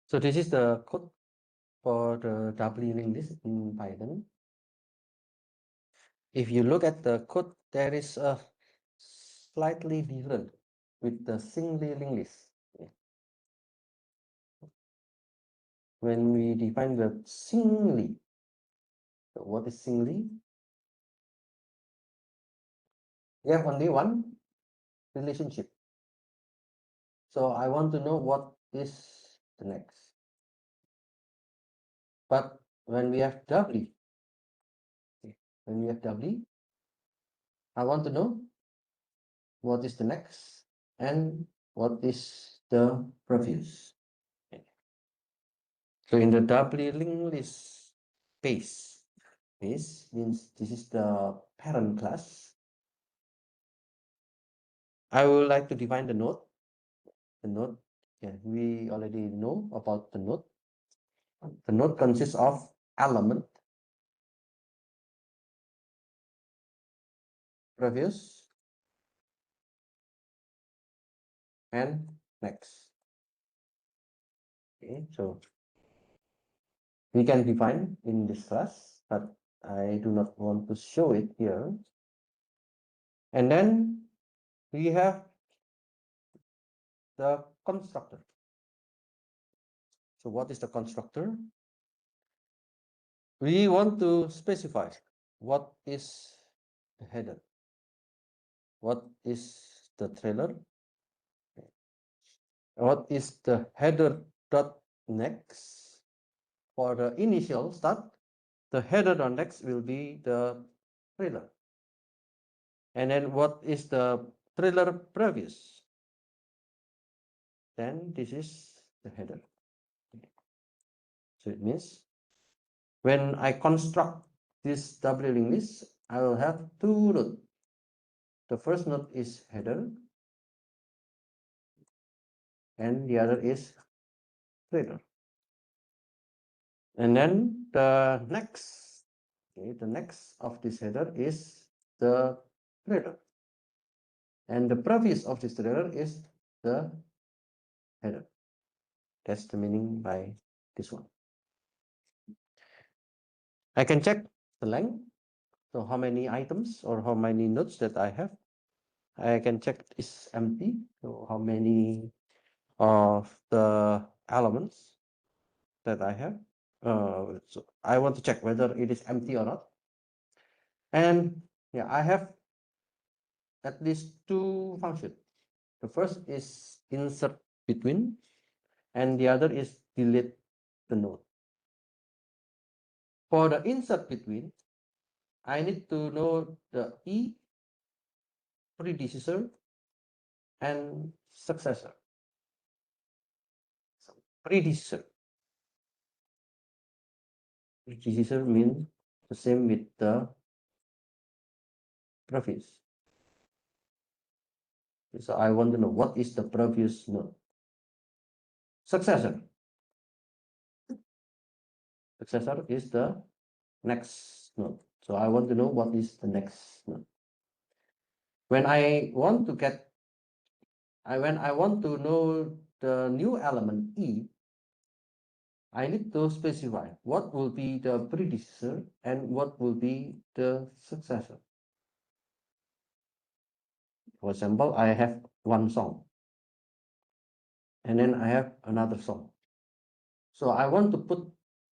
So this is the code for the doubly linked list in Python. If you look at the code, there is a slightly different with the singly linked list. When we define the singly, so what is singly? We have only one relationship. So I want to know what is the next. But when we have doubly, when we have doubly, I want to know what is the next and what is the previous. So in the doubly linked list base means this is the parent class. I would like to define the node. The node, yeah, we already know about the node. The node consists of element, previous, and next. Okay, so we can define in this class, but I do not want to show it here. And then we have the constructor. So what is the constructor? We want to specify what is the header, what is the trailer, what is the header dot next. For the initial start, the header dot next will be the trailer. And then what is the trailer previous? Then this is the header. So it means when I construct this doubly linked list, I will have two nodes. The first node is header and the other is trailer. And then the next, okay, the next of this header is the trailer. And the previous of this trailer is the header. That's the meaning by this one. I can check the length. So how many items or how many nodes that I have. I can check is empty. So how many of the elements that I have. So I want to check whether it is empty or not. And yeah, I have at least two functions. The first is insert between, and the other is delete the node. For the insert between, I need to know the E, predecessor, and successor. So predecessor. Predecessor means the same with the previous. So I want to know what is the previous node. Successor. Successor is the next node. So I want to know what is the next node. When I want to get, when I want to know the new element E, I need to specify what will be the predecessor and what will be the successor. For example, I have one song and then I have another song. So I want to put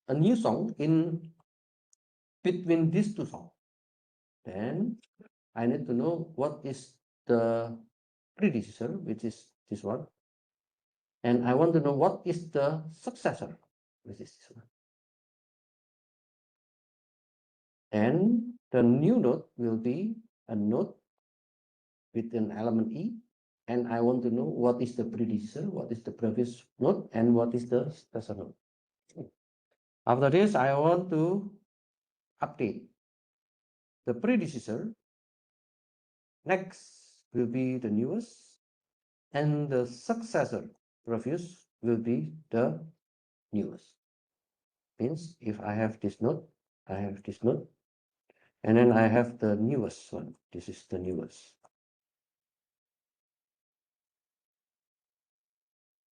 a new song in between these two songs. Then I need to know what is the predecessor, which is this one. And I want to know what is the successor, which is this one. And the new node will be a node with an element E. And I want to know what is the predecessor, what is the previous node, and what is the successor node. After this, I want to update the predecessor. Next will be the newest, and the successor previous will be the newest. Means if I have this node, I have this node, and then I have the newest one. This is the newest.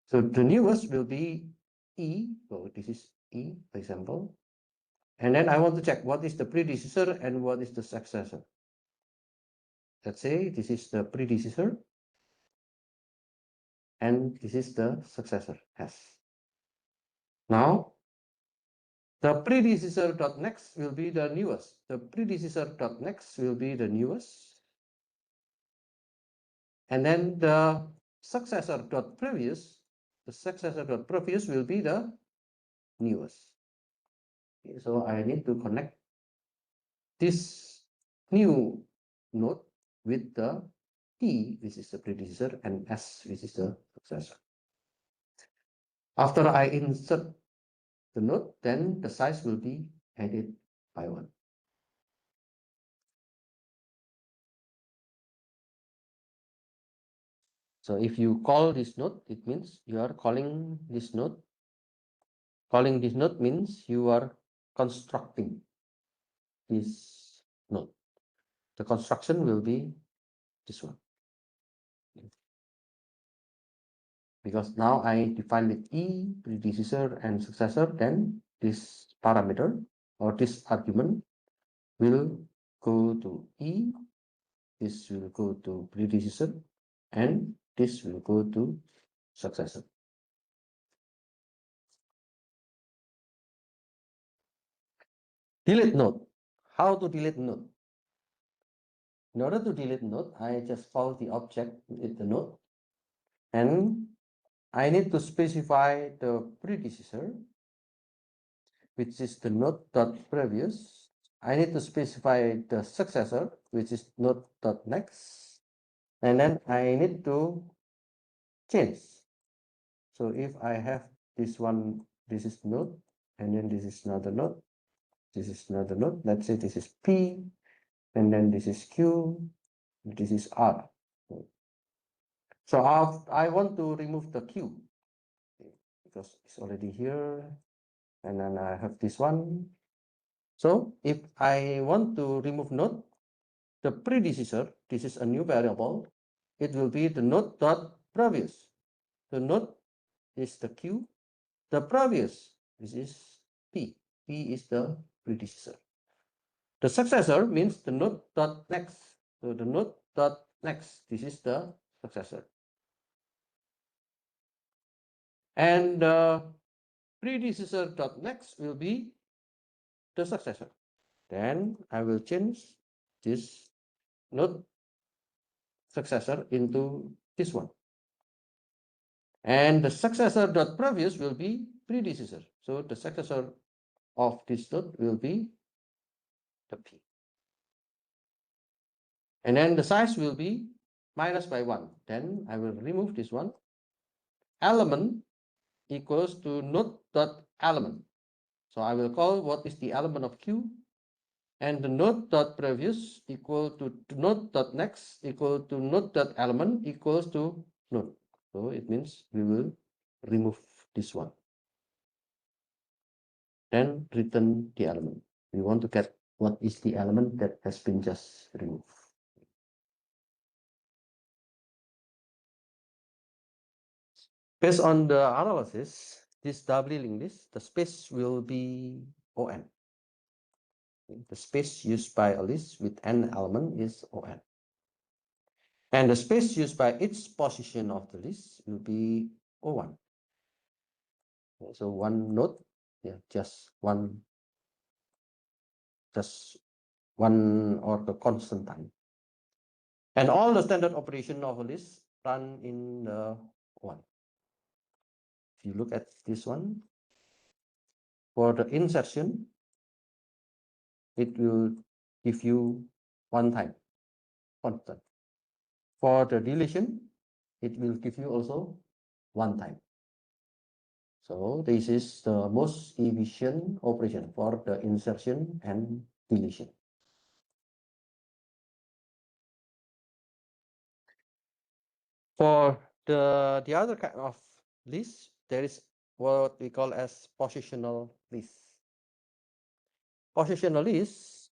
So the newest will be E, so this is E, for example. And then I want to check what is the predecessor and what is the successor. Let's say this is the predecessor and this is the successor, S. Now, the predecessor dot next will be the newest. The predecessor dot next will be the newest. And then the successor dot previous, the successor dot previous will be the newest. Okay, so I need to connect this new node with the T, which is the predecessor, and S, which is the successor. After I insert the node, then the size will be added by 1. So if you call this node, it means you are calling this node. Calling this node means you are constructing this node. The construction will be this one. Because now I define with E, predecessor and successor, then this parameter or this argument will go to E, this will go to predecessor, and this will go to successor. Delete node. How to delete node? In order to delete node, I just call the object with the node, and I need to specify the predecessor, which is the node dot previous. I need to specify the successor, which is node dot next, and then I need to change. So if I have this one, this is node, and then this is another node, this is another node. Let's say this is P, and then this is Q, this is R. So I want to remove the Q because it's already here, and then I have this one. So if I want to remove node, the predecessor, this is a new variable, it will be the node dot previous. The node is the Q, the previous, this is P. P is the predecessor. The successor means the node dot next. So the node dot next, this is the successor. And the predecessor dot next will be the successor. Then I will change this node successor into this one. And the successor dot previous will be predecessor. So the successor of this node will be the P. And then the size will be minus by 1. Then I will remove this one. Element equals to node dot element. So I will call what is the element of Q, and the node dot previous equal to node dot next equal to node dot element equals to node. So it means we will remove this one. Then return the element. We want to get what is the element that has been just removed. Based on the analysis, this doubly linked list, the space will be ON. The space used by a list with n element is ON. And the space used by each position of the list will be O1. So one node, yeah, just one or the constant time. And all the standard operation of a list run in the one. If you look at this one, for the insertion, it will give you one time constant. For the deletion, it will give you also one time. So this is the most efficient operation for the insertion and deletion. For the other kind of list, there is what we call as positional list. Positional list,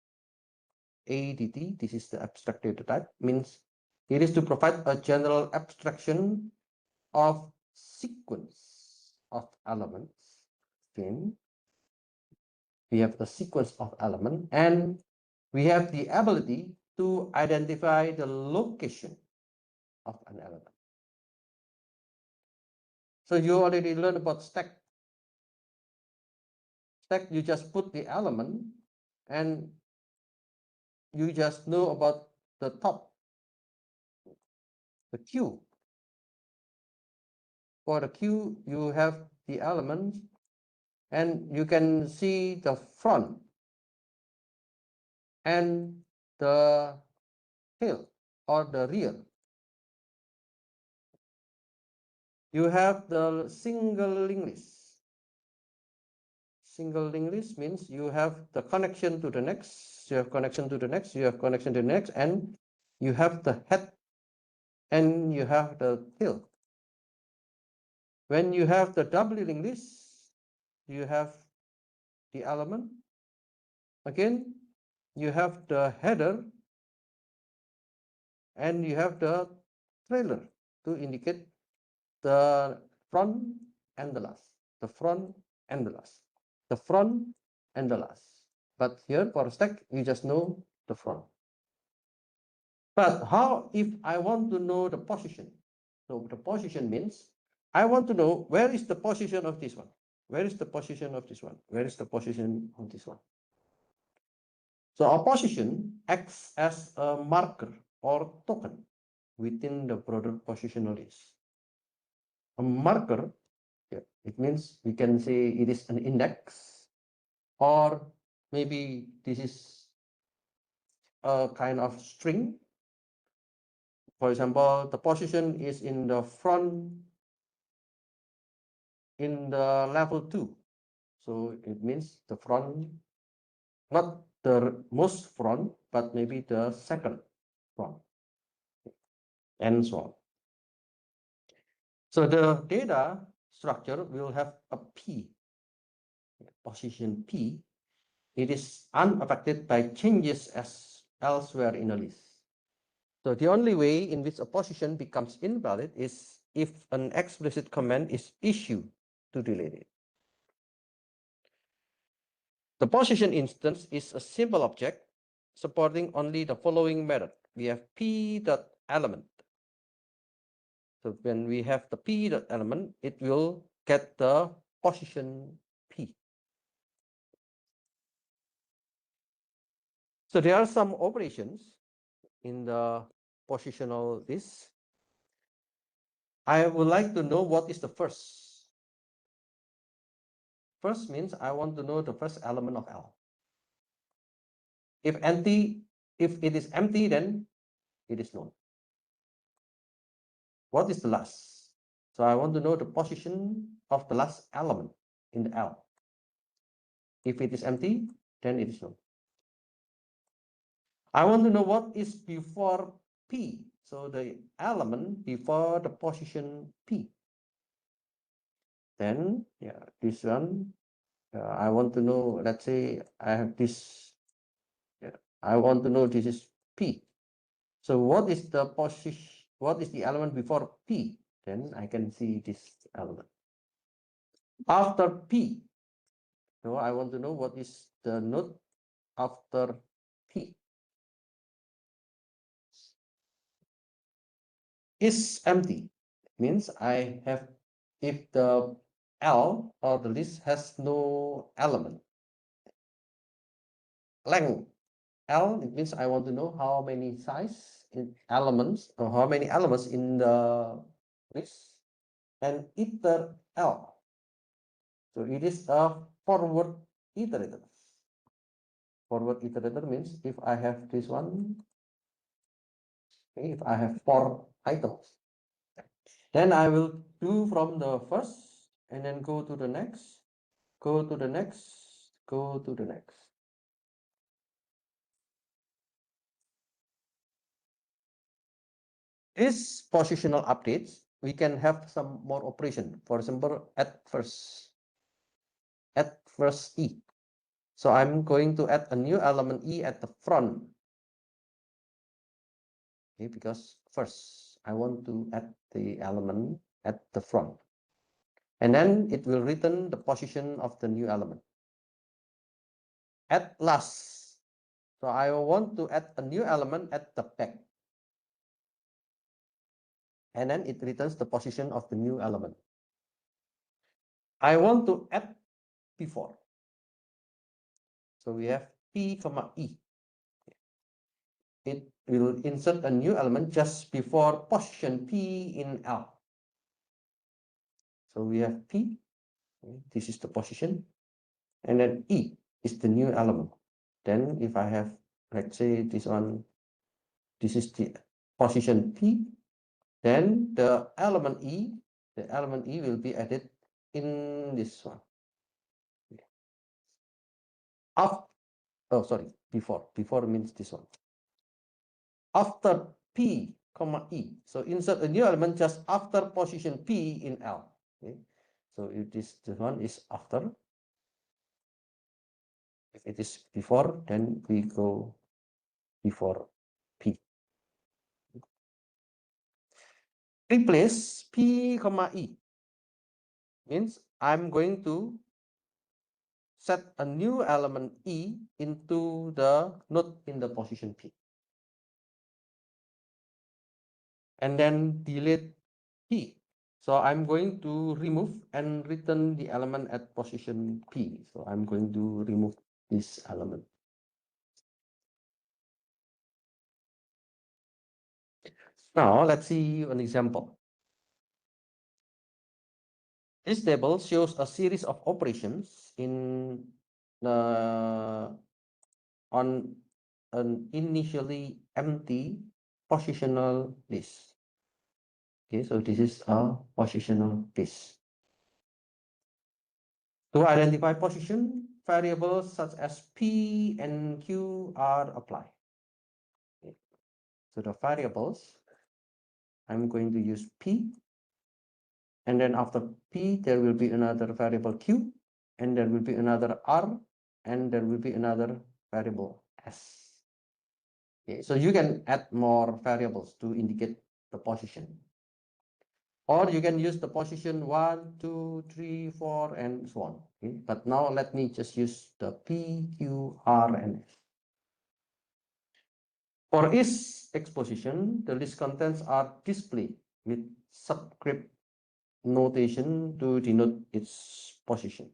ADT, this is the abstract data type, means it is to provide a general abstraction of sequence of elements string, we have the sequence of element, and we have the ability to identify the location of an element. So you already learned about stack. Stack, you just put the element and you just know about the top, the queue. For the queue, you have the elements and you can see the front and the tail or the rear. You have the single linked list. Single linked list means you have the connection to the next, you have connection to the next, you have connection to the next, and you have the head and you have the tail. When you have the doubly linked list, you have the element. Again, you have the header and you have the trailer to indicate the front and the last, the front and the last, the front and the last. But here for stack, you just know the front. But how if I want to know the position? So the position means I want to know where is the position of this one? Where is the position of this one? Where is the position of this one? So a position acts as a marker or token within the broader positional list. A marker, yeah, it means we can say it is an index, or maybe this is a kind of string. For example, the position is in the front in the level 2. So it means the front, not the most front, but maybe the second front, and so on. So the data structure will have a P, position P. It is unaffected by changes as elsewhere in a list. So the only way in which a position becomes invalid is if an explicit command is issued to delete it. The position instance is a simple object supporting only the following method. We have p.element. So when we have the p.element, it will get the position p. So there are some operations in the positional list. I would like to know what is the first. First means I want to know the first element of L. If it is empty, then it is known. What is the last? So I want to know the position of the last element in the L. If it is empty, then it is known. I want to know what is before P. So the element before the position P. Then, yeah, this one, I want to know, let's say I have this, I want to know this is P. So what is the position, what is the element before P? Then I can see this element. After P, so I want to know what is the node after P. Is empty. Means I have, if the L or the list has no element. Length L, it means I want to know how many size in elements or how many elements in the list. And iter L. So it is a forward iterator. Forward iterator means if I have this one, okay, if I have 4 items, then I will do from the first and then go to the next, go to the next, go to the next. This positional updates, we can have some more operation. For example, at first E. So I'm going to add a new element E at the front. Okay, because first I want to add the element at the front. And then it will return the position of the new element. At last, so I want to add a new element at the back. And then it returns the position of the new element. I want to add before. So we have P comma E. It will insert a new element just before position P in L. So we have P, this is the position, and then E is the new element. Then if I have, let's say this one, this is the position P, then the element E will be added in this one. Before means this one. After P, comma E. So insert a new element just after position P in L. Okay. So if this one is after. If it is before, then we go before P. Replace P, comma E. Means I'm going to set a new element E into the node in the position P. And then delete P. So I'm going to remove and return the element at position P. So I'm going to remove this element. Now let's see an example. This table shows a series of operations in the on an initially empty positional list. Okay, so this is a positional list. To identify position, variables such as P and Q are applied. Okay. So the variables, I'm going to use P, and then after P, there will be another variable Q, and there will be another R, and there will be another variable S. Okay, so you can add more variables to indicate the position. Or you can use the position 1, 2, 3, 4, and so on. Okay? But now let me just use the P, Q, R, and S. For each exposition, the list contents are displayed with subscript notation to denote its position.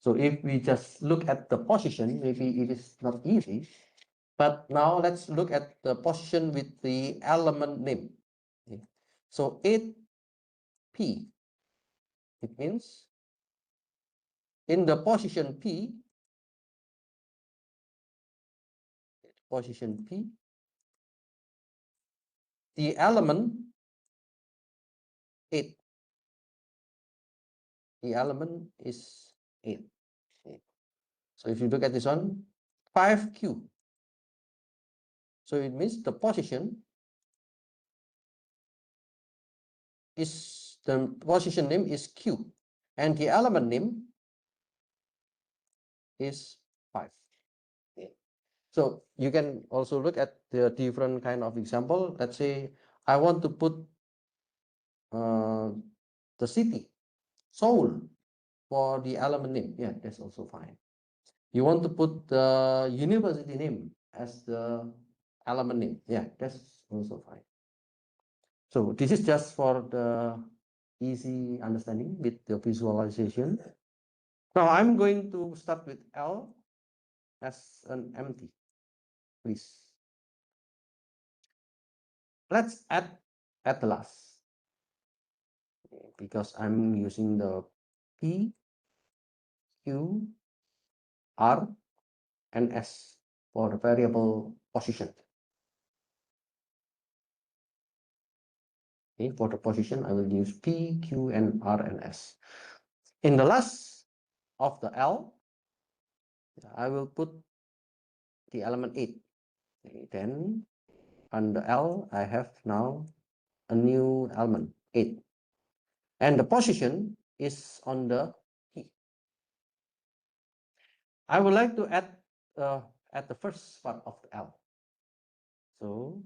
So if we just look at the position, maybe it is not easy. But now let's look at the position with the element name. Okay. So 8P, it means in the position P, the element 8, the element is 8. Okay. So if you look at this one, 5Q. So it means the position is, the position name is Q, and the element name is 5. Okay. So you can also look at the different kind of example. Let's say I want to put the city, Seoul, for the element name. Yeah, that's also fine. You want to put the university name as the element name. Yeah, that's also fine. So this is just for the easy understanding with the visualization. Now I'm going to start with L as an empty, please. Let's add at the last, because I'm using the P, Q, R, and S for the variable position. Okay, for the position, I will use P, Q, and R, and S. In the last of the L, I will put the element 8. Okay, then on the L, I have now a new element, 8. And the position is on the P. I would like to add at the first part of the L. So,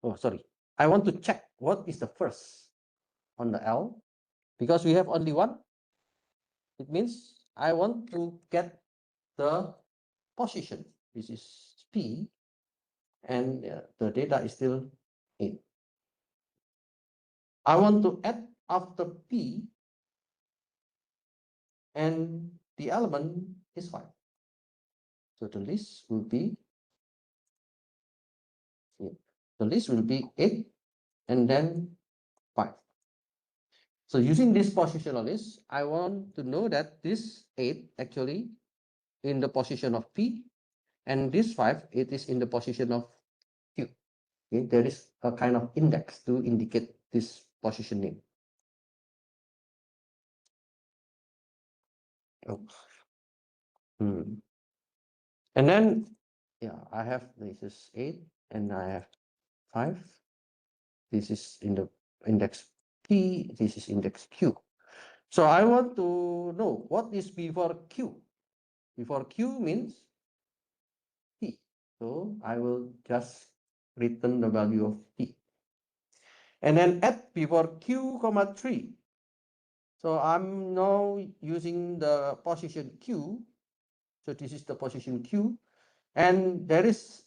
oh, sorry. I want to check what is the first on the L. Because we have only one, it means I want to get the position. This is P, and the data is still 8. I want to add after P, and the element is 5. So the list will be, the list will be 8 and then 5. So using this positional list, I want to know that this 8 actually in the position of P, and this 5, it is in the position of Q. Okay, there is a kind of index to indicate this positioning. Oh. And then, yeah, I have, this is 8 and I have 5. This is in the index P, this is index Q. So I want to know what is before Q. Before Q means P. So I will just return the value of P. And then at before Q comma 3. So I'm now using the position Q. So this is the position Q. And there is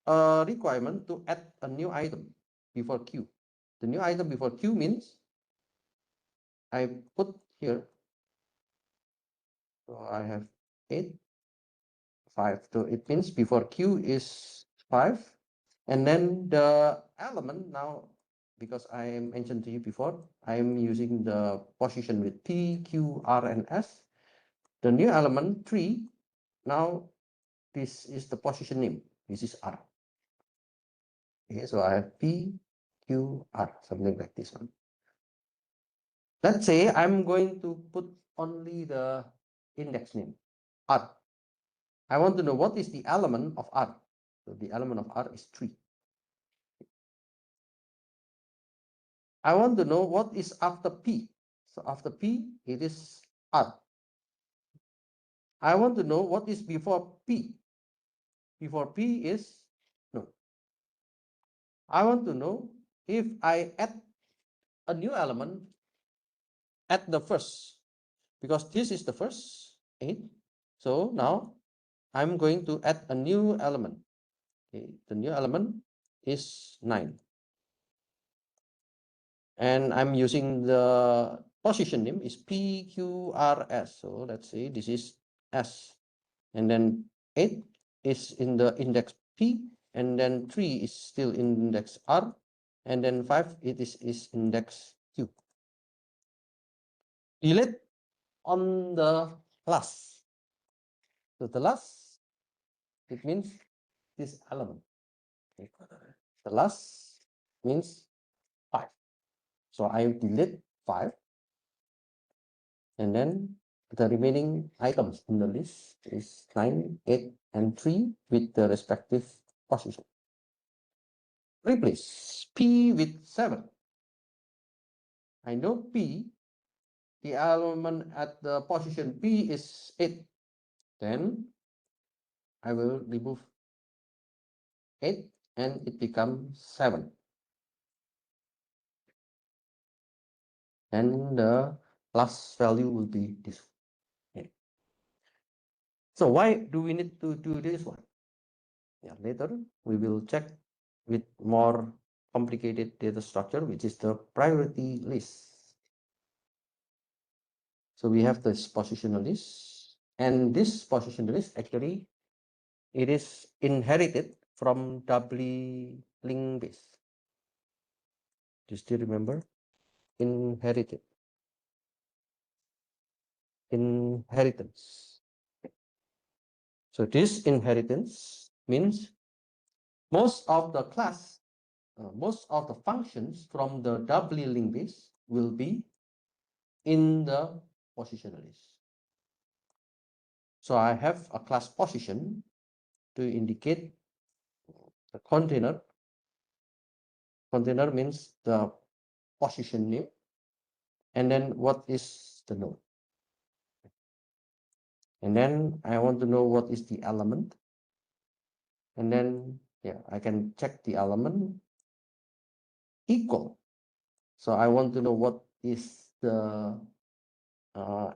a requirement to add a new item before Q. The new item before Q means I put here, so I have 8, 5. So it means before Q is 5. And then the element now, because I mentioned to you before, I am using the position with P, Q, R, and S. The new element 3, now this is the position name. This is R. Okay, so I have P, Q, R, something like this one. Let's say I'm going to put only the index name, R. I want to know what is the element of R. So the element of R is 3. I want to know what is after P. So after P, it is R. I want to know what is before P. Before P is no. I want to know if I add a new element at the first, because this is the first 8. So now I'm going to add a new element. Okay, the new element is 9. And I'm using the position name is PQRS. So let's say this is S. And then 8 is in the index P, and then 3 is still in index R, and then 5 it is index Q. Delete on the last. So the last, it means this element. Okay. The last means 5. So I delete 5, and then the remaining items in the list is 9, 8, and 3 with the respective position. Replace P with 7. I know P, the element at the position P is 8. Then I will remove 8 and it becomes 7. And the last value will be this. Okay. So why do we need to do this one? Yeah, later we will check with more complicated data structure, which is the priority list. So we have this positional list, and this positional list actually it is inherited from doubly linked base. Do you still remember? Inherited. Inheritance. So this inheritance means most of the class, most of the functions from the doubly linked base will be in the positional list. So I have a class position to indicate the container. Container means the position name, and then what is the node. And then I want to know what is the element. And then, yeah, I can check the element equal. So I want to know what is the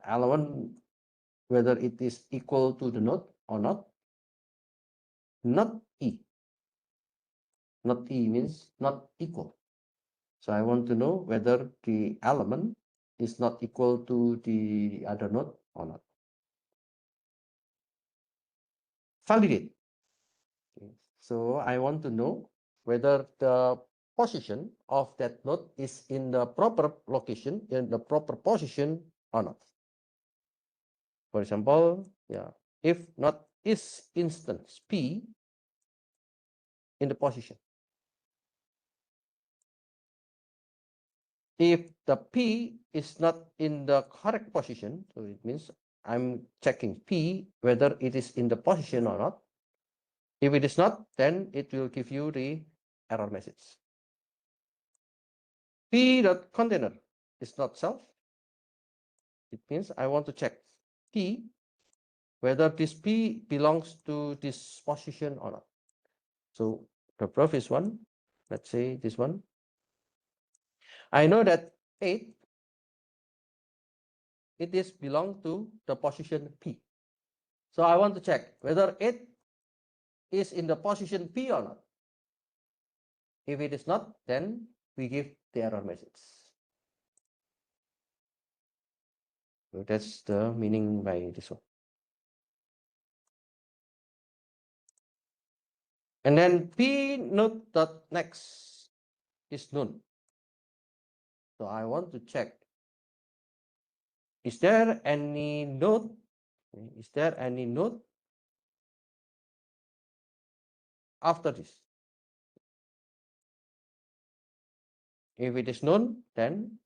element, whether it is equal to the node or not. Not E. Not E means not equal. So I want to know whether the element is not equal to the other node or not. Validate. Okay. So I want to know whether the position of that node is in the proper location, in the proper position or not. For example, yeah, if not is instance P in the position. If the P is not in the correct position, so it means I'm checking P whether it is in the position or not. If it is not, then it will give you the error message. P.container is not self. It means I want to check P whether this P belongs to this position or not. So the previous one, let's say this one. I know that 8, it is belong to the position P. So I want to check whether 8 is in the position P or not. If it is not, then we give the error message. So that's the meaning by this one. And then P node dot next is none. So I want to check, is there any node? Is there any node after this? If it is none, then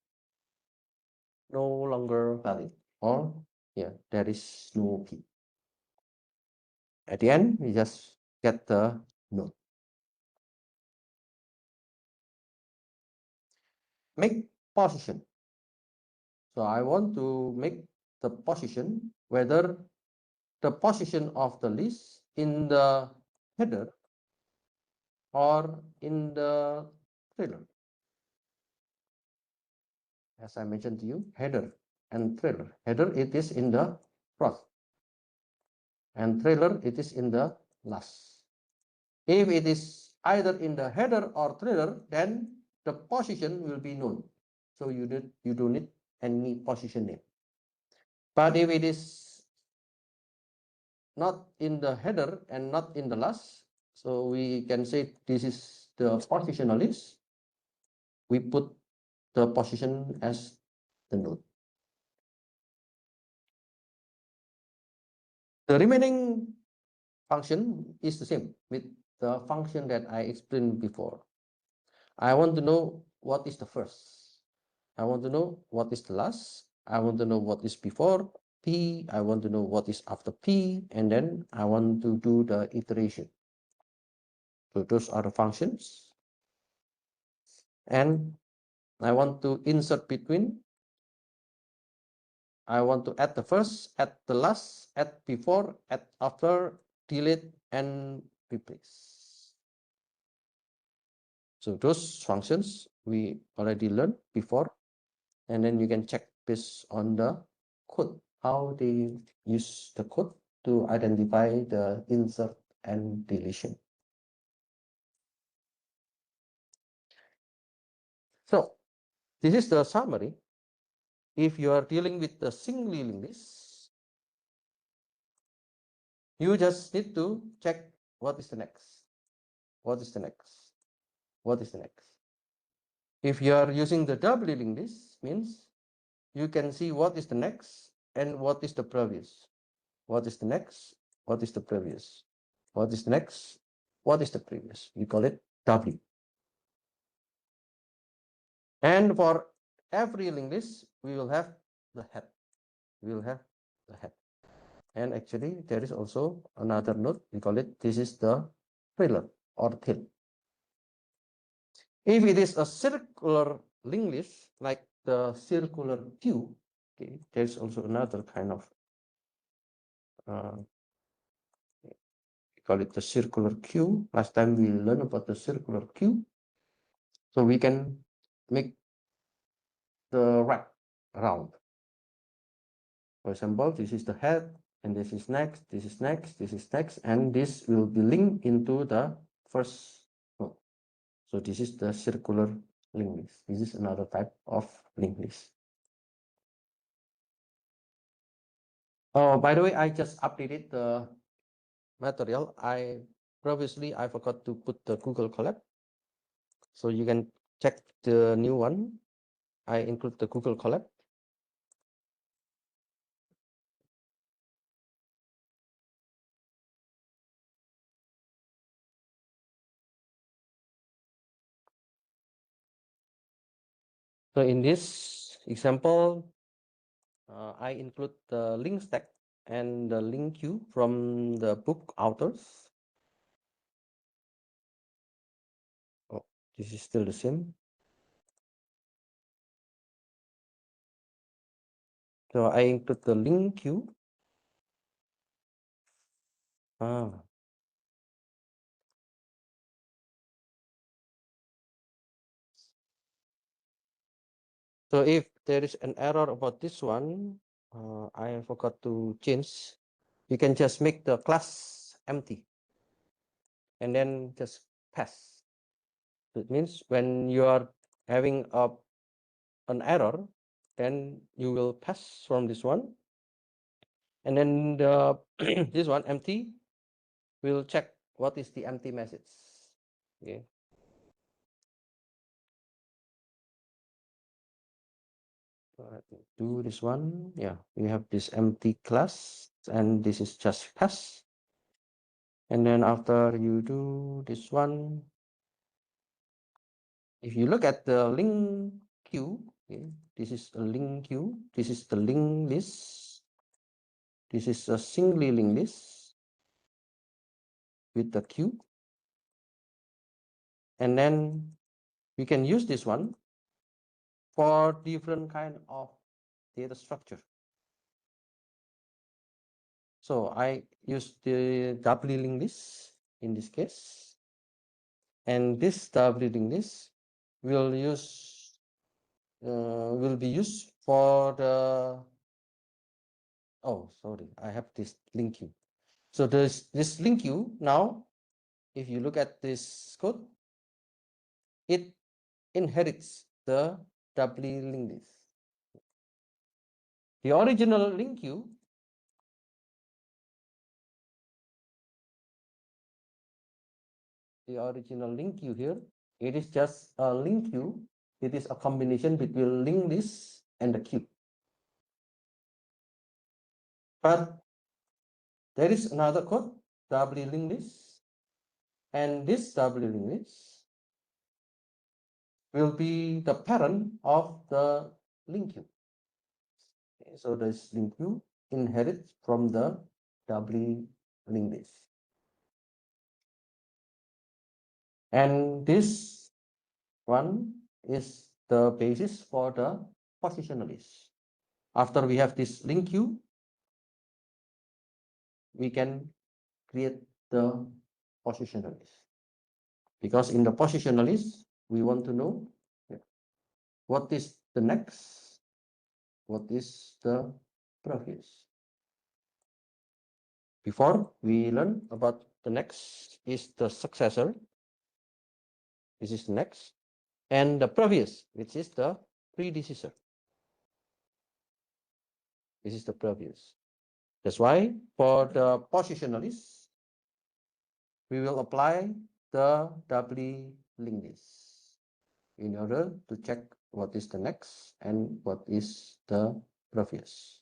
no longer valid, or yeah, there is no P. At the end, we just get the node. Make position. So I want to make the position, whether the position of the list in the header or in the trailer. As I mentioned to you, header and trailer. Header, it is in the front, and trailer, it is in the last. If it is either in the header or trailer, then the position will be known. So you don't need any position name. But if it is not in the header and not in the last, so we can say this is the positional list. We put the position as the node. The remaining function is the same with the function that I explained before. I want to know what is the first. I want to know what is the last. I want to know what is before P. I want to know what is after P. And then I want to do the iteration. So those are the functions. And I want to insert between. I want to add the first, add the last, add before, add after, delete, and replace. So those functions we already learned before, and then you can check based on the code, how they use the code to identify the insert and deletion. So this is the summary. If you are dealing with the single linked list, you just need to check what is the next, what is the next, what is the next. If you are using the double linked list, means you can see what is the next and what is the previous. What is the next? What is the previous? What is the next? What is the previous? We call it W. And for every linked list, we will have the head. We will have the head. And actually, there is also another node. We call it, this is the trailer or tail. If it is a circular linked list, like the circular queue, okay, there's also another kind of, we call it the circular queue. Last time we learned about the circular queue. So we can make the rack. round. For example, this is the head, and this is next, this is next, this is next, and this will be linked into the first node. So this is the circular linked list. This is another type of linked list. Oh, by the way, I just updated the material. Previously I forgot to put the Google Colab, so you can check the new one. I include the Google Colab. So in this example, I include the link stack and the link queue from the book authors. Oh, this is still the same. So I include the link queue. So if there is an error about this one, I forgot to change. You can just make the class empty and then just pass. It means when you are having an error, then you will pass from this one, and then the this one empty will check what is the empty message. Okay. Do this one. Yeah, we have this empty class, and this is just pass. And then after you do this one, if you look at the link queue, okay, this is a link queue, this is the link list, this is a singly linked list with the queue, and then we can use this one for different kind of data structure. So I use the doubly linked list in this case, and this doubly linked list will be used for the, oh sorry, I have this link queue. So this link queue now, if you look at this code, it inherits the doubly linked list. The original link queue, here, it is just a link queue. It is a combination between linked list and the queue. But there is another code, doubly linked list, and this doubly linked list will be the parent of the link queue. Okay, so this link queue inherits from the doubly linked list. And this one is the basis for the positional list. After we have this link queue, we can create the positional list. Because in the positional list, we want to know what is the next, what is the previous. Before we learn about the next is the successor. This is the next. And the previous, which is the predecessor. This is the previous. That's why for the positional list, we will apply the doubly linked list in order to check what is the next and what is the previous.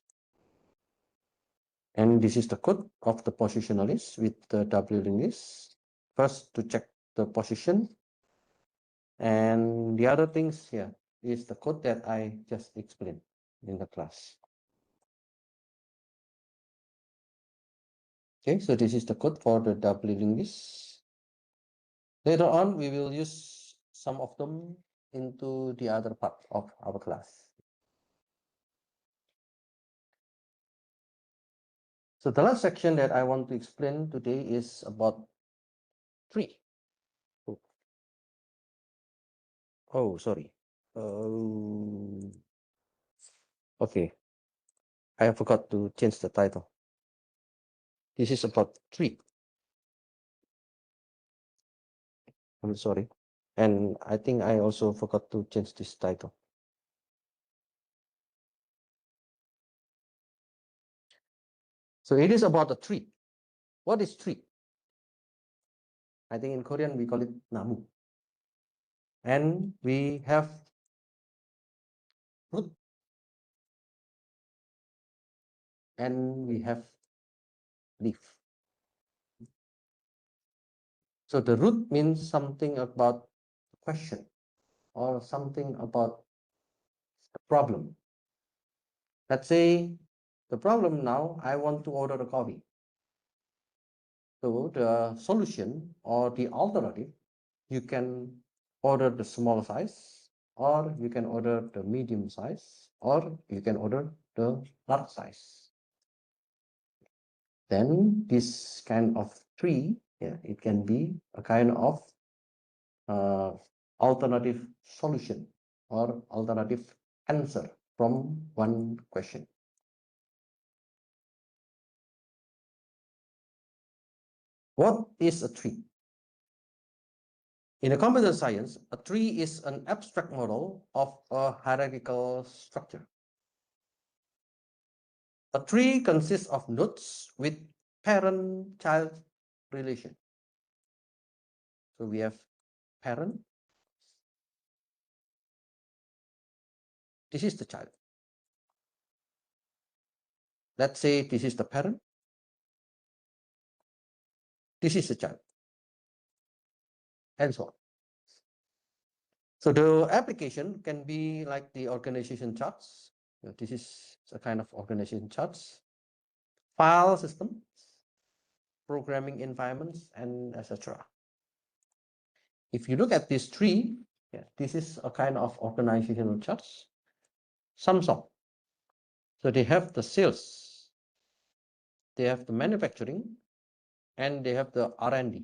And this is the code of the positional list with the doubly linked list. First, to check the position, and the other things here is the code that I just explained in the class. Okay, so this is the code for the doubly linked list. Later on, we will use some of them into the other part of our class. So the last section that I want to explain today is about tree. Oh, sorry. Okay, I forgot to change the title. This is about tree. I'm sorry. And I think I also forgot to change this title. So it is about a tree. What is tree? I think in Korean we call it namu. And we have root and we have leaf. So the root means something about the question or something about the problem. Let's say the problem now, I want to order a coffee. So the solution or the alternative, you can order the small size, or you can order the medium size, or you can order the large size. Then this kind of tree, yeah, it can be a kind of alternative solution or alternative answer from one question. What is a tree? In a computer science, a tree is an abstract model of a hierarchical structure. A tree consists of nodes with parent-child relation. So we have parent. This is the child. Let's say this is the parent. This is the child. And so on. So the application can be like the organization charts. This is a kind of organization charts, file systems, programming environments, and etc. If you look at this tree, yeah, this is a kind of organizational charts. Samsung. So they have the sales, they have the manufacturing, and they have the R&D.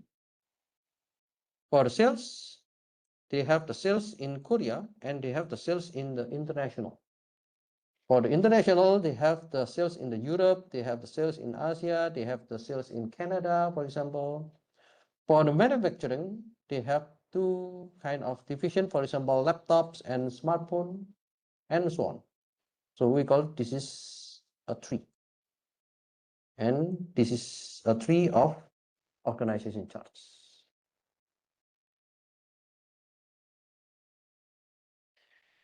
For the sales, they have the sales in Korea and they have the sales in the international. For the international, they have the sales in the Europe, they have the sales in Asia, they have the sales in Canada, for example. For the manufacturing, they have two kind of division, for example, laptops and smartphone, and so on. So we call this is a tree. And this is a tree of organization charts.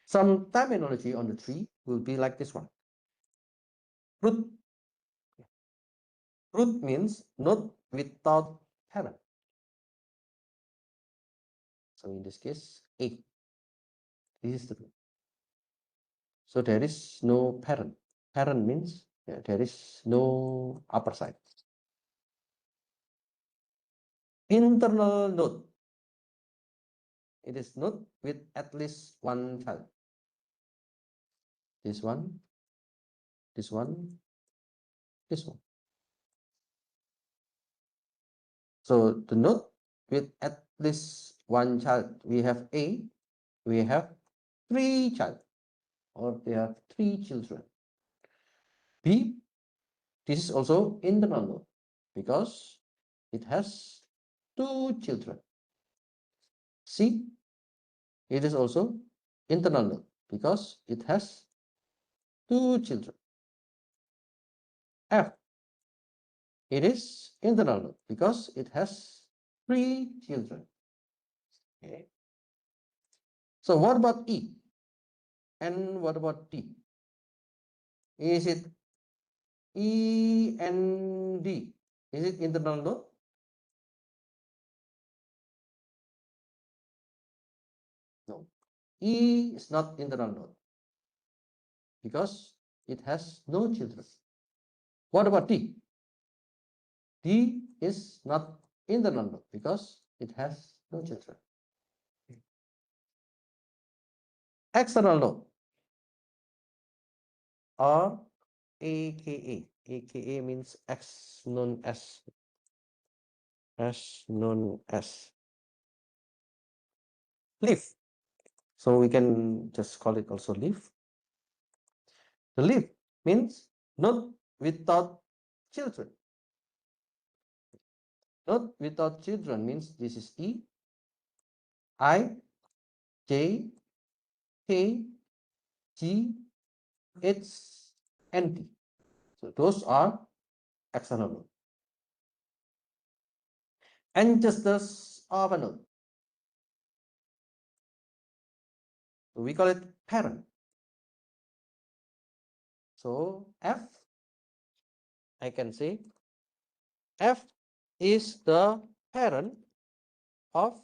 Some terminology on the tree will be like this one. Root. Root means node without parent. So in this case, A. This is the root. So there is no parent. Parent means there is no upper side. Internal node. It is node with at least one child. This one, this one, this one. So the node with at least one child, we have A, we have three child, or they have three children. B, this is also internal node because it has two children. C, it is also internal node because it has two children. F, it is internal node because it has three children. Okay. So what about E? And what about D? Is it E and D? Is it internal node? No. E is not internal node because it has no children. What about D? D is not internal node because it has no children. External node or AKA. AKA means X known as. As known as leaf. So we can just call it also leaf. The leaf means not without children. Not without children means this is E, I, J, K, G, H, and T. So those are external nodes. Ancestors of a node. So we call it parent. So F, I can say F is the parent of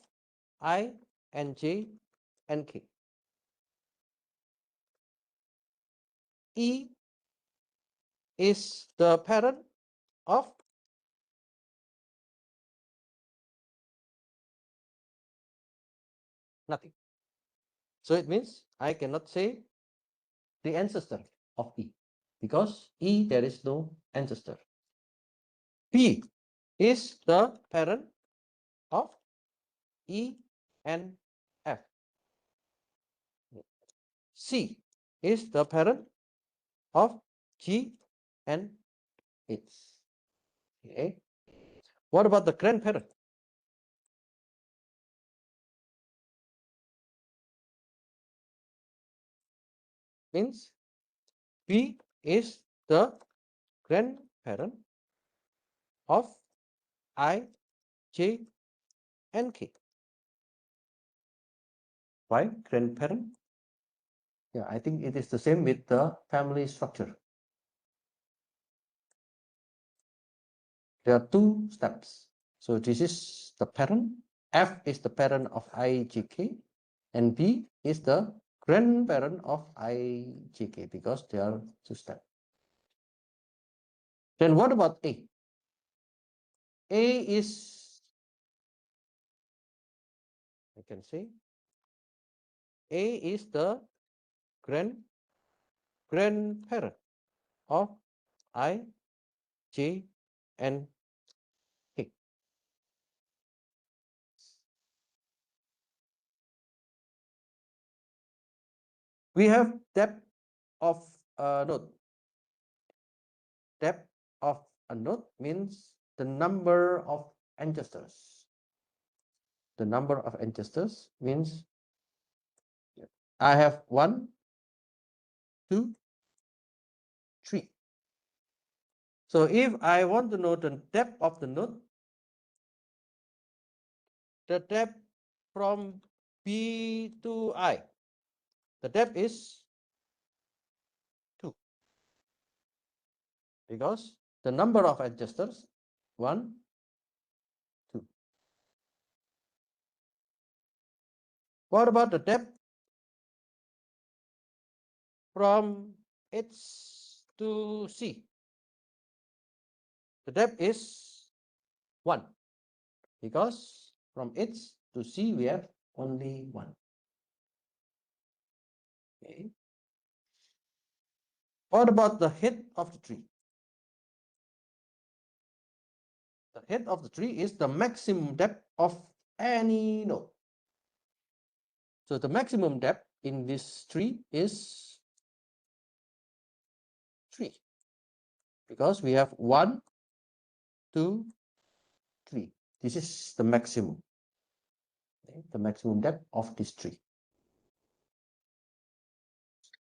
I and J and K. E is the parent of nothing. So it means I cannot say the ancestor of E because E there is no ancestor. P is the parent of E and F. C is the parent of G and H. Okay. What about the grandparent? Means P is the grandparent of I, J, and K. Why grandparent? Yeah, I think it is the same with the family structure. There are two steps. So this is the parent. F is the parent of IJK, and B is the grandparent of IJK because they are two steps. Then what about A? A is, I can say, A is the grandparent of I, J, and K. We have depth of a node. Depth of a node means the number of ancestors. The number of ancestors means I have 1, 2, 3. So if I want to know the depth of the node, the depth from B to I, the depth is 2 because the number of ancestors 1, 2. What about the depth from H to C? The depth is 1 because from H to C we have only 1. Okay. What about the head of the tree? The head of the tree is the maximum depth of any node. So the maximum depth in this tree is 3 because we have 1, 2, 3. This is the maximum. Okay, the maximum depth of this tree.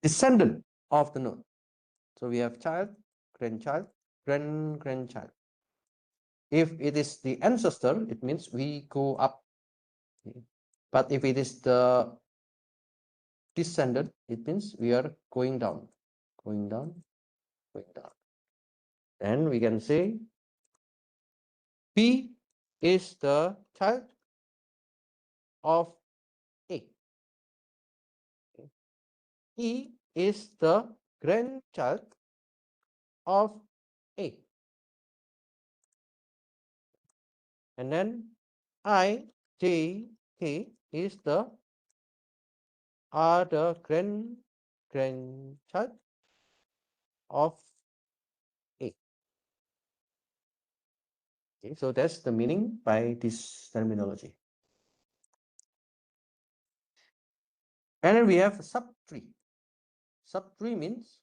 Descendant of the node. So we have child, grandchild, grandchild. If it is the ancestor, it means we go up. Okay. But if it is the descendant, it means we are going down, going down, going down. Then we can say P is the child of A. E is the grandchild of A. And then I, J, K is the grandchild of A. Okay, so that's the meaning by this terminology. And then we have subtree. Subtree means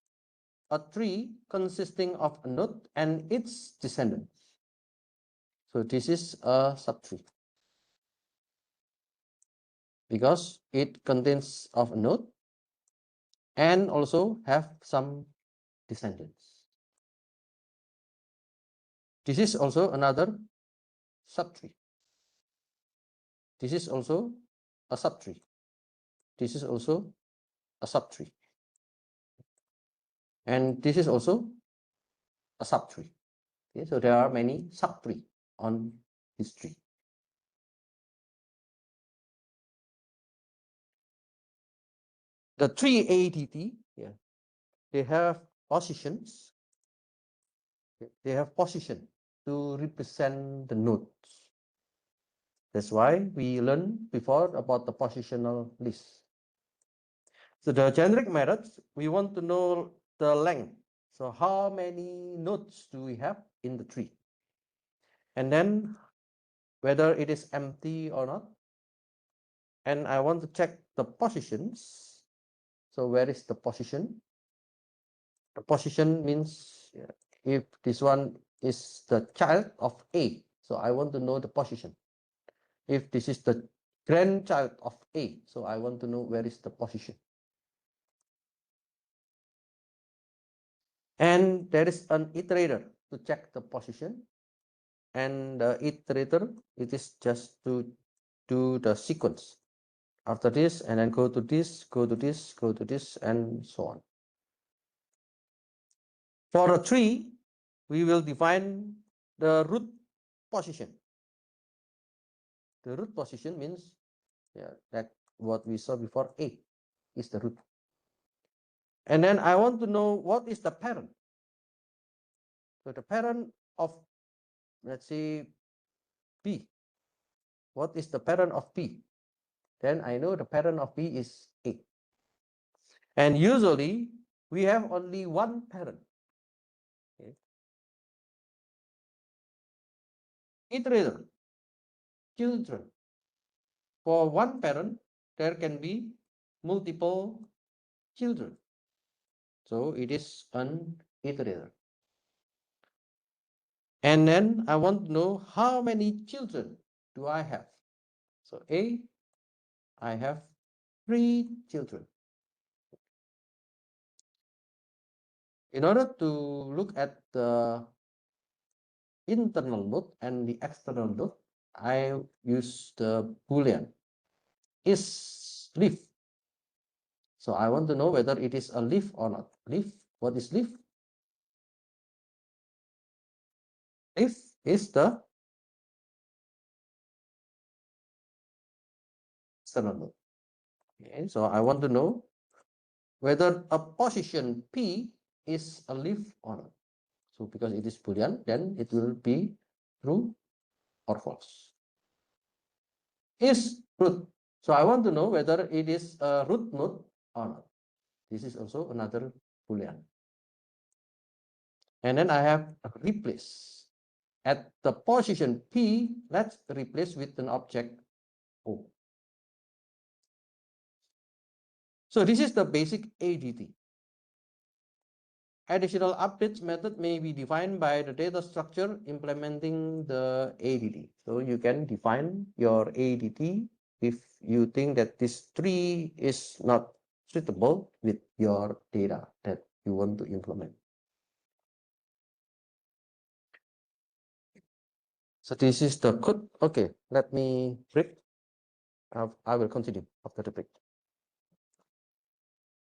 a tree consisting of a node and its descendants. So this is a subtree because it contains of a node and also have some descendants. This is also another subtree. This is also a subtree. This is also a subtree. And this is also a subtree. Okay, so there are many subtree on this tree. The tree ADT, yeah, they have positions. They have position to represent the nodes. That's why we learned before about the positional list. So the generic methods, we want to know the length. So how many nodes do we have in the tree? And then whether it is empty or not. And I want to check the positions. So where is the position? The position means if this one is the child of A, so I want to know the position. If this is the grandchild of A, so I want to know where is the position. And there is an iterator to check the position. And the iterator, it is just to do the sequence. After this, and then go to this, go to this, go to this, and so on. For a tree, we will define the root position. The root position means that what we saw before, A is the root. And then I want to know what is the parent. So the parent of, let's say, B. What is the parent of B? Then I know the parent of B is A. And usually we have only one parent. Okay. Iterator, children. For one parent, there can be multiple children. So it is an iterator. And then I want to know how many children do I have. So A, I have 3 children. In order to look at the internal node and the external node, I use the Boolean is leaf. So I want to know whether it is a leaf or not. Leaf, what is leaf? Leaf is the external node. Okay, so I want to know whether a position P is a leaf or not. So because it is Boolean, then it will be true or false. Is root. So I want to know whether it is a root node or not. This is also another Boolean. And then I have replace. At the position P, let's replace with an object O. So this is the basic ADT. Additional updates method may be defined by the data structure implementing the ADT. So you can define your ADT if you think that this tree is not suitable with your data that you want to implement. So this is the code. Okay, let me break. I will continue after the break.